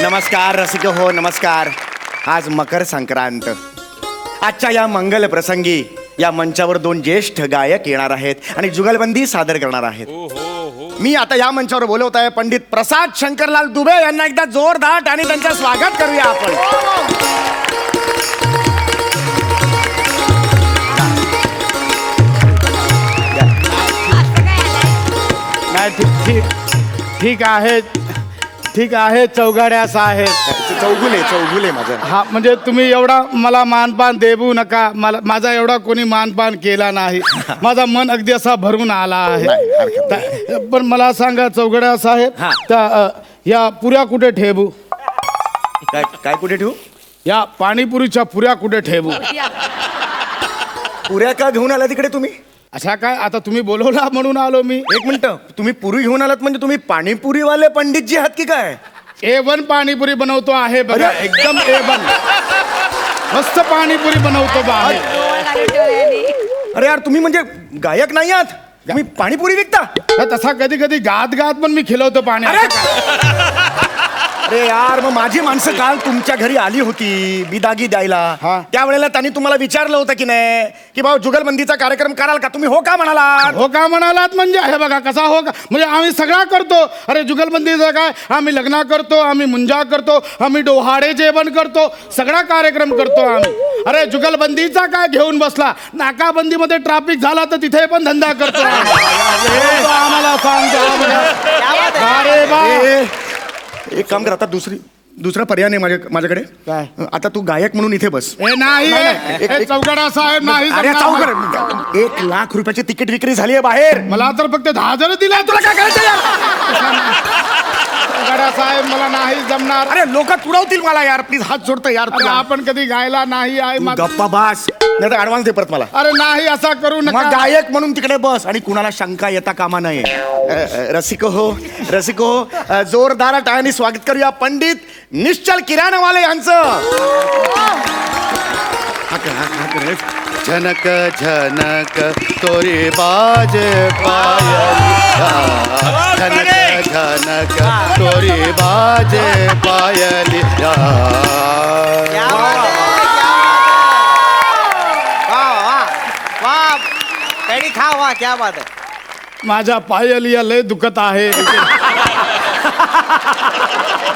नमस्कार रसिक हो, नमस्कार. आज मकर संक्रांत. आजच्या या मंगल प्रसंगी या मंचावर दोन ज्येष्ठ गायक येणार आहेत आणि जुगलबंदी सादर करणार आहेत. मी आता या मंचावर बोलवत आहे पंडित प्रसाद शंकरलाल दुबे यांना. एकदा जोरदार आणि त्यांचं स्वागत करूया आपण. नाही ठीक आहे चौघड्या साहेब. चौगुले माझं. हा म्हणजे तुम्ही एवढा मला मानपान देऊ नका. माझा एवढा कोणी मानपान केला नाही. माझा मन अगदी असा भरून आला आहे. पण मला सांगा चौघड्या साहेब, हा. त्या या पुऱ्या कुठे ठेवू? काय कुठे ठेवू? या पाणीपुरीच्या पुऱ्या कुठे ठेवू? पुऱ्या का घेऊन आला तिकडे तुम्ही? अशा काय, आता तुम्ही बोलवला म्हणून आलो मी. एक मिनिट, तुम्ही पुरी घेऊन आलात म्हणजे तुम्ही पाणीपुरीवाले पंडितजी आहात की काय? A1 पाणीपुरी बनवतो आहे बघा. अरे. एकदम A1 मस्त पाणीपुरी बनवतो बा. अरे यार, तुम्ही म्हणजे गायक नाही आहात, तुम्ही पाणीपुरी विकता? तसा कधी कधी गात गात पण मी खिलवतो पाणी. अरे यार, मग माझी माणसं काल तुमच्या घरी आली होती बिदागी द्यायला. हा. त्यावेळेला त्यांनी तुम्हाला विचारलं होतं की नाही की भाऊ जुगलबंदीचा कार्यक्रम कराल का? तुम्ही हो का म्हणालात? हो का म्हणालात म्हणजे हे बघा कसा हो का म्हणजे आम्ही सगळा करतो. अरे जुगलबंदीचं काय, आम्ही लग्न करतो, आम्ही मुंजा करतो, आम्ही डोहाळे जेवण करतो, सगळा कार्यक्रम करतो आम्ही. अरे जुगलबंदीचा काय घेऊन बसला? नाकाबंदीमध्ये ट्रॅफिक झाला तर तिथे पण धंदा करतो आम्हाला सांगतो. अरे बा, एक काम कर, आता दुसरा पर्याय नाही माझ्याकडे. काय? आता तू गायक म्हणून इथे बस. हे नाही हे चौघडा साहेब नाही अरे जमणार. चौघड, 1,00,000 रुपयाची तिकीट विक्री झाली आहे बाहेर. मला तर फक्त 10,000 दिला. तुला काय करायचं यार? चौघडा साहेब मला नाही जमणार. अरे लोक तुडवतील मला यार, प्लीज हात जोडतो यार. अरे आपण कधी गायला नाही आहे गप्पा बास, नाही तर ऍडव्हान्स दे परत मला. अरे नाही असा करू मग नका. गायक म्हणून तिकडे बस आणि कुणाला शंका येता कामा नये. रसिको हो, जोरदार टाळ्यांनी स्वागत करूया पंडित निश्चल किराणवाले यांचं. झनक झनक तोरी बाज पायलिया, झनक झनक तोरी बाज पायलिया. क्या बात है. माझ्या पायलिया लय दुखत आहे.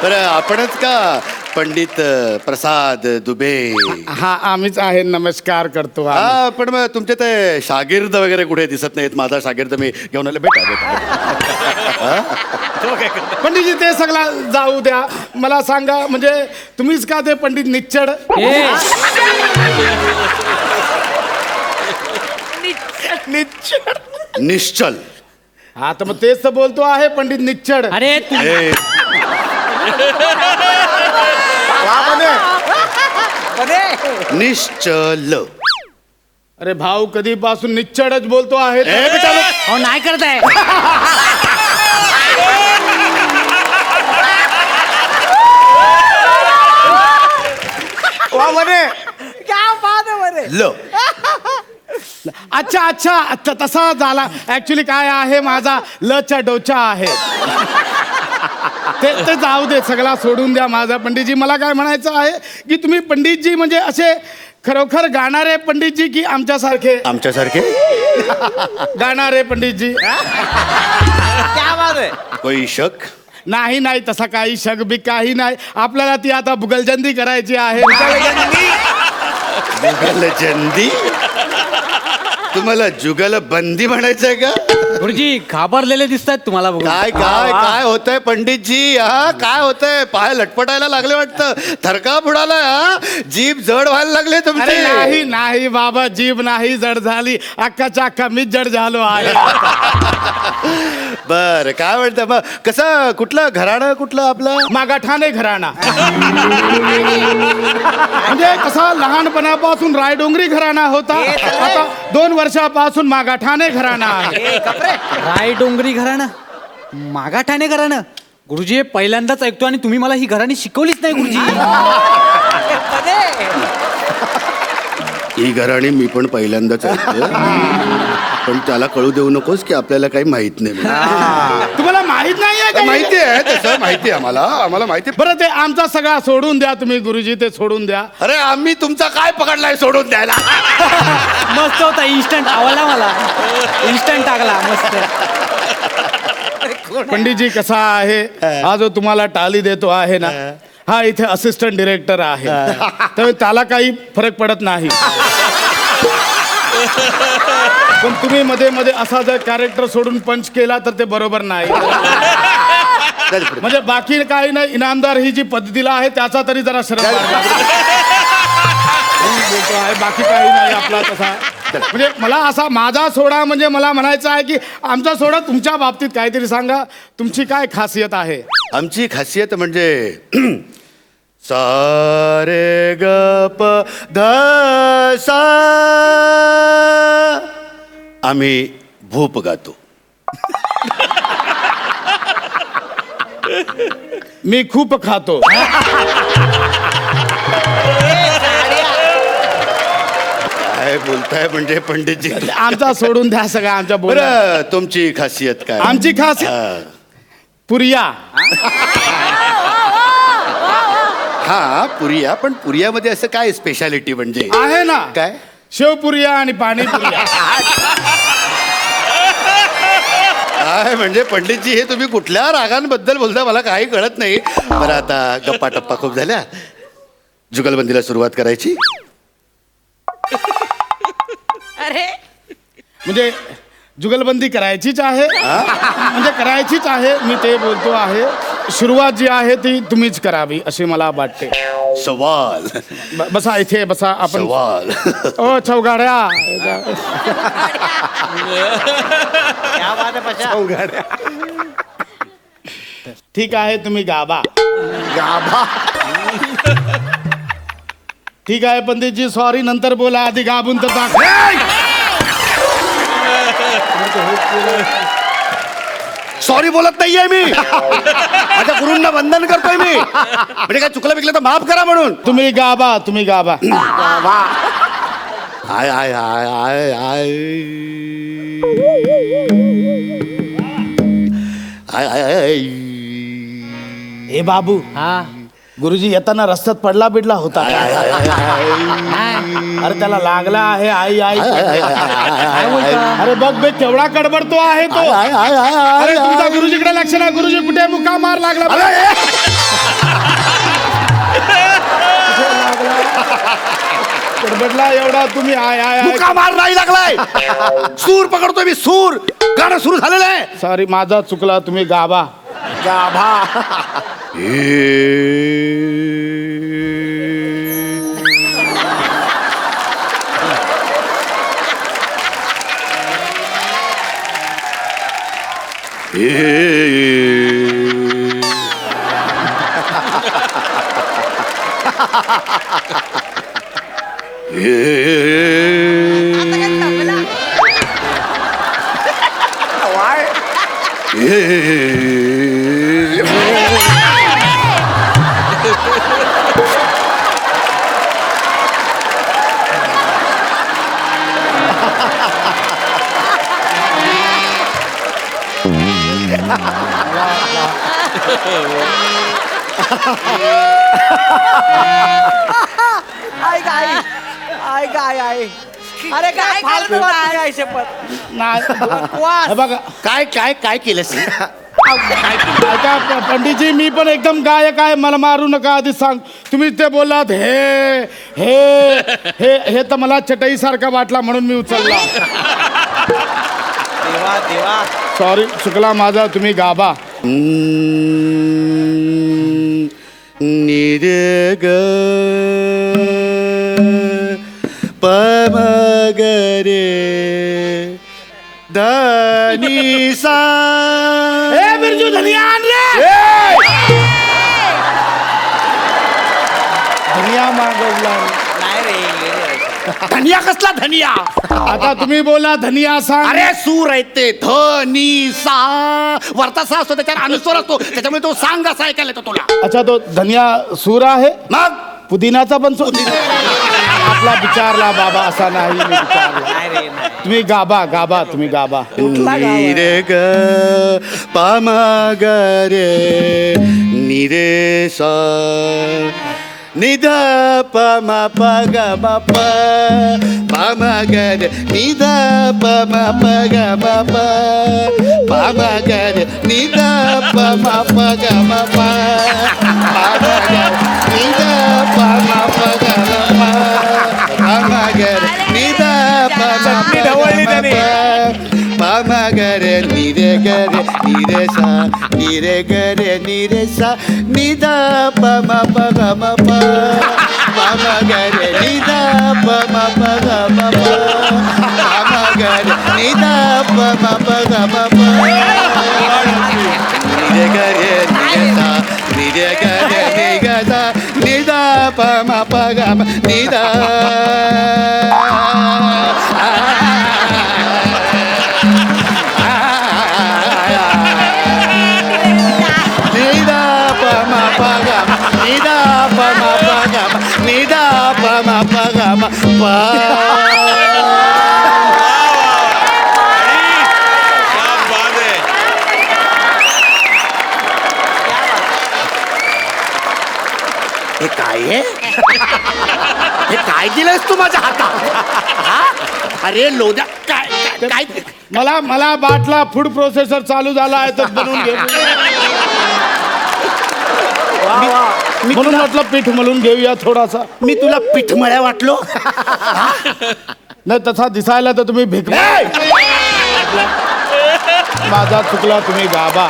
बरं आपणच का पंडित प्रसाद दुबे? हा आम्हीच आहे. नमस्कार करतो आम्ही. हा, पण मग तुमचे ते शागिर्द वगैरे कुठे दिसत नाहीत. माझा शागिर्द मी घेऊन आले. भेटा. पंडितजी ते सगळं जाऊ द्या. मला सांगा म्हणजे तुम्हीच का ते पंडित निच्चड? निश्चल. हा तर मग तेच तर बोलतो आहे पंडित निच्चड. अरे ए, निश्चल. अरे भाऊ कधीपासून निच्चडच बोलतो आहे. हो नाही करताय. क्या बात है बरे. ल. अच्छा तसा झाला. ऍक्च्युली काय आहे, माझा लचा डोचा आहे. ते जाऊ दे, सगळा सोडून द्या. माझा पंडितजी मला काय म्हणायचं आहे की तुम्ही पंडितजी म्हणजे असे खरोखर गाणारे पंडितजी की आमच्यासारखे? आमच्यासारखे गाणारे पंडितजी. क्या बात है. कोई शक नाही तसा काही शक बी काही नाही. आपल्याला ती आता बुगलजंदी करायची आहे. जुगलजंदी? तुम्हाला जुगलबंदी म्हणायचंय का? गुरुजी घाबरलेले दिसतात तुम्हाला बघून. काय होतंय पंडितजी? हा काय होतंय? पाय लटपटायला लागले वाटतं. थरका बुडाला. हा जीभ जड व्हायला लागले अरे तुमचे. नाही बाबा, जीभ नाही जड झाली. अख्खाच्या अख्खा मीच जड झालो आहे. बर काय म्हणतं मग? कसं कुठलं घराणं कुठलं आपलं? मागाठाणे घराणा. म्हणजे कसा लहानपणापासून रायडोंगरी घराणा होता, आता 2 वर्षापासून मागाठाणे घराणा आहे. राय डोंगरी घराणं, मागाठाणे घराणं. गुरुजी हे पहिल्यांदाच ऐकतो आणि तुम्ही मला ही घराणी शिकवलीच नाही गुरुजी. ही घराणी मी पण पहिल्यांदाच ऐकतोय. पण त्याला कळू देऊ नकोस की आपल्याला काही माहित नाही. तुम्हाला माहित नाहीये माहिती आहे तसं, माहिती आहे आम्हाला माहिती आहे. बरं ते आमचा सगळा सोडून द्या तुम्ही गुरुजी, ते सोडून द्या. अरे आम्ही तुमचा काय पकडलाय सोडून द्यायला? मस्त होता, इन्स्टंट आवडला मला, इन्स्टंट टाकला मस्त. पंडितजी कसा आहे, हा जो तुम्हाला टाली देतो आहे ना, हा इथे असिस्टंट डिरेक्टर आहे, त्यामुळे त्याला काही फरक पडत नाही. पण तुम्ही मध्ये मध्ये असा जर कॅरेक्टर सोडून पंच केला तर ते बरोबर नाही. म्हणजे बाकी काही नाही, इनामदार ही जी पद्धतीला आहे त्याचा तरी जरा शरम वाटला. बोलतो आहे, बाकी काही नाही आपला तसा. म्हणजे मला असा माझा सोडा म्हणजे मला म्हणायचं आहे की आमचा सोडा तुमच्या बाबतीत काहीतरी सांगा, तुमची काय खासियत आहे? आमची खासियत म्हणजे सारे ग प ध सा, आम्ही भूप गातो. मी खूप खातो. काय बोलताय म्हणजे पंडितजी? आमचा सोडून द्या सगळं, आमच्या बोला. बरं, तुमची खासियत काय? आमची खासियत पुरिया. हा पुरिया, पण पुरियामध्ये असं काय स्पेशालिटी म्हणजे आहे ना, काय? शेवपुरिया आणि पाणीपुरिया. काय म्हणजे पंडितजी, हे तुम्ही कुठल्या रागांबद्दल बोलता मला काही कळत नाही. बरं, आता गप्पा टप्पा खूप झाल्या, जुगलबंदीला सुरुवात करायची. अरे म्हणजे जुगलबंदी करायचीच आहे, म्हणजे करायचीच आहे, मी ते बोलतो आहे. सुरुवात जी आहे ती तुम्हीच करावी अशी मला वाटते. सवाल बसा इथे बसा आपण. सवाल ओ चौगाड्या, ठीक आहे तुम्ही गाबा. ठीक आहे पंडितजी, सॉरी नंतर बोला, आधी गाबून तर दाखव. सॉरी बोलत नाहीये मी, माझ्या गुरूंना वंदन करतोय मी. म्हणजे काय चुकलं बिकलं तर माफ करा म्हणून. तुम्ही गाबा, तुम्ही गाबा. आय आय आय आय आय आय आय आय. हे बाबू, हा गुरुजी येताना रस्त्यात पडला बिडला होता. अरे त्याला लागला आहे. आई आई अरे बघ बे, केवढा कडबडतो आहे तो. अरे तुमचा गुरुजीकडे लक्ष ना, गुरुजी कुठे मुका मार लागला. कडबडला एवढा तुम्ही. आय आय आय. मुका मार नाही लागलाय, सूर पकडतोय मी, सूर. गाणं सुरू झालेलं आहे. सॉरी माझा चुकला, तुम्ही गाभा. गाभा. अरे काय फालतू बातमी आहे, शपथ. हे बघा काय काय काय केलंस? ऐका पंडितजी, मी पण एकदम गायक आहे, मला मारू नका आधी सांग. तुम्ही ते बोललात हे हे हे हे तर मला चटई सारखा वाटला म्हणून मी उचलला. देवा देवा. सॉरी चुकला माझा, तुम्ही गाभा. निरग पमगरे धनी सा. ए बिरजू धनिया आण रे. धनिया मागवला. नाही रे, धनिया कसला धनिया? आता तुम्ही बोला धनिया सांग. अरे सूर आहेत ते, धनी सा. वरता सा असतो, त्याच्यावर अनुस्वर असतो, त्याच्यामुळे तो सांग असा ऐकायला येतो तुला. अच्छा, तो धनिया सूर आहे. मग पुदिनाचा पण सूर. आपला विचारला बाबा असा नाही मी विचारला. नाही रे नाही तुम्ही गाबा तुम्ही गाबा. नी रे ग पा म ग रे नी रे सा नि ध प म प ग म प प म ग रे नि ध प म प ग म प प म ग रे नि ध प म प ग म प प म ग रे नि ध प म प ग म प प म ग रे नि ध प म प ग म प पाम गरे निरे सा निरे गरे निरे सा निदा पम पगम प पाम गरे निदा पम पगम प पाम गरे निदा पम पगम प निरे गरे निरे सा निरे गरे निगा सा निदा पम पगम निदा निदा पम पगम निदा पम पगम निदा पम पगम प हे काय आहे? हे काय दिलंयस तू माझ्या हातात हा? अरे लोद्या काय काय मला बाटला फूड प्रोसेसर चालू झाला आहे तर बनवून घे. म्हणून म्हटलं पीठ मळून घेऊया थोडासा. मी तुला पिठमळ्या वाटलो नाही तसा दिसायला तर तुम्ही भिक माझा चुकला तुम्ही गाबा.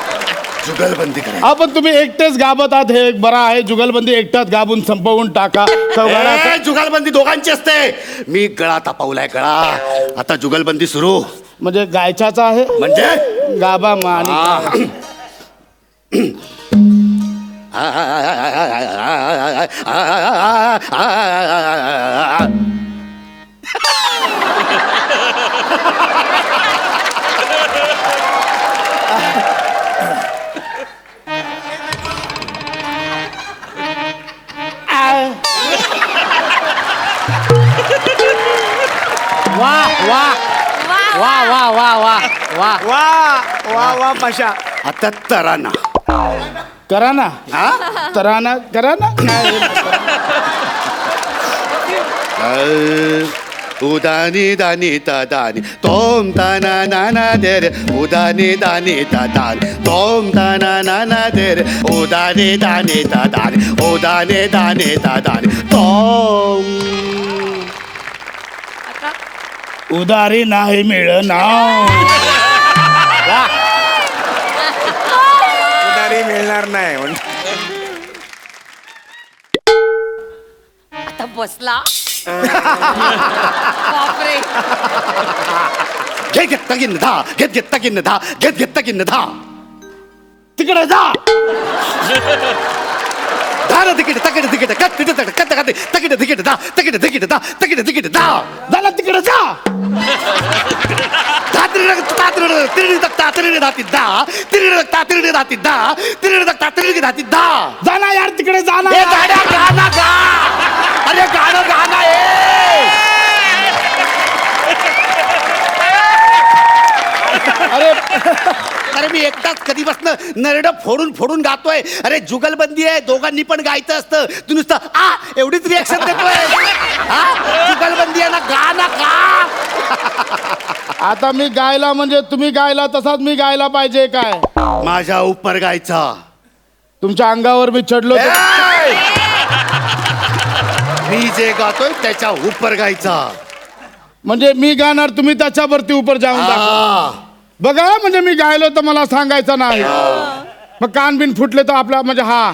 जुगलबंदी करा आपण तुम्ही एकटेच गाबत आहात हे एक बरं आहे. जुगलबंदी एकटाच गाबून संपवून टाका. चौघाला जुगलबंदी दोघांची असते. मी गळा तापवलाय गळा. आता जुगलबंदी सुरू म्हणजे गायच्याचा आहे म्हणजे गाबा आणि वा वा वा वा वा वा वा वा वा वा पाशा. आता तराना करा ना हा तराना करा ना. उदानी दानी ता दानी तोम ताना नाना दे रे उदानी दानी ता दानी तोम ताना नाना दे रे उदानी दानी ता दानी उदानी दानी ता दानी तोम उदारी नाही मिळणार. उधारी मिळणार नाही म्हणून. आता बसला बापरे. घेत घेत तगिन धा घेत घेत तगिन धा घेत घेत तगिन धा तिकडे जा धार तिकीट तकडे तिकीट कत तिकीट कत कत तकीट तिकीट धा तकीट तिकीट धा तकीट तिकीट धा झाला तिकडे जा. तिरडी तक्ता तिरडी धाती धा तिरडी तक्ता तिरडी धाती धा तिरडी तक्ता तिरडी धाती धा जाना यार तिकडे जाना. ए गाड्या गाणं गा अरे गाणं गाणं ए अरे अरे मी एकटाच कधीपासून नरड फोडून फोडून गातोय. अरे जुगलबंदी आहे दोघांनी पण गायचं असतं. तू नुसतं आ एवढीच रिएक्शन देतोय. हा जुगलबंदी आहे ना गा ना गा. आता मी गायला म्हणजे तुम्ही गायला तसाच मी गायला पाहिजे काय. माझ्या उपर गायचा तुमच्या अंगावर मी चढलो तर- ए! मी जे गातोय त्याच्या उपर गायचा. म्हणजे मी गाणार तुम्ही त्याच्यावरती उपर जाऊन दाखवा. बघा म्हणजे मी गायलो तर मला सांगायचं नाही. मग कान बिन फुटले तर आपला म्हणजे हा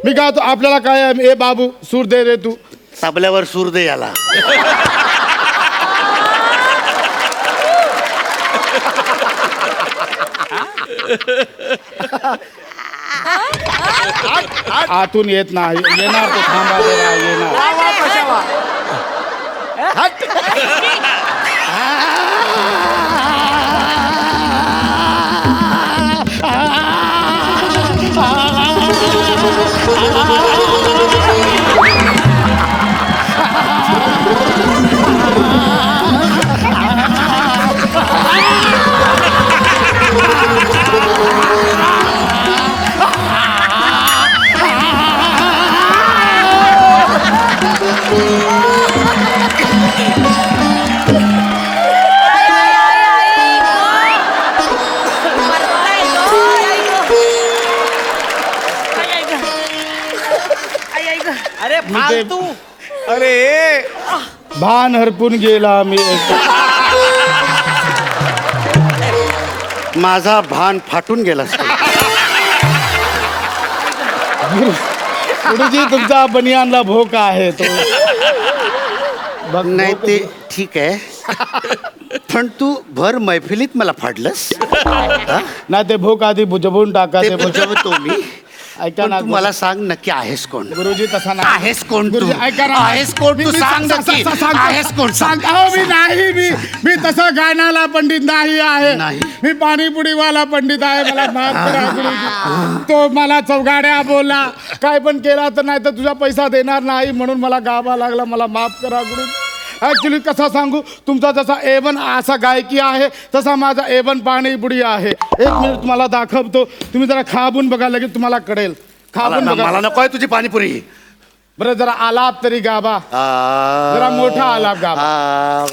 मी गातो आपल्याला काय आहे, ए बाबू सूर दे रे तू. तबल्यावर सूर दे याला. आतून येत नाही येणार तो थांबा जरा येणार. वा वा पाशा वा. अरे मी ते फालतू अरे भान हरपून गेला मी माझा भान फाटून गेला गुरुजी तुमचा बनियानला भोका आहे तो बघ नाही ते ठीक आहे पण तू भर मैफिलीत मला फाडलंस नाही ते भोक आधी बुजवून टाका ते ते बुजवतो मी ऐका पण ना तू मला सांग नक्की आहेस कोण गुरुजी तसा नाही आहेस कोण तू गुरुजी ऐका ना आहेस कोण तू सांग नक्की आहेस कोण सांग अहो मी नाही मी तसा गाण्याला पंडित नाही आहे नाही. मी पाणीपुरीवाला पंडित आहे मला माफ करा गुरुजी तो मला चौगाड्या बोलला काय पण केला तर नाही तर तुझा पैसा देणार नाही म्हणून मला गावा लागला मला माफ करा गुरुजी ऍक्च्युली कसा सांगू तुमचा जसा A1 असा गायकी आहे तसा माझा A1 पाणीपुरी आहे एक मिनिट तुम्हाला दाखवतो तुम्ही जरा खाबून बघा लगेच तुम्हाला कळेल खाबून बघा मला नको आहे तुझी पाणीपुरी बरं जरा आलाप तरी गाबा जरा मोठा आलाप गाबा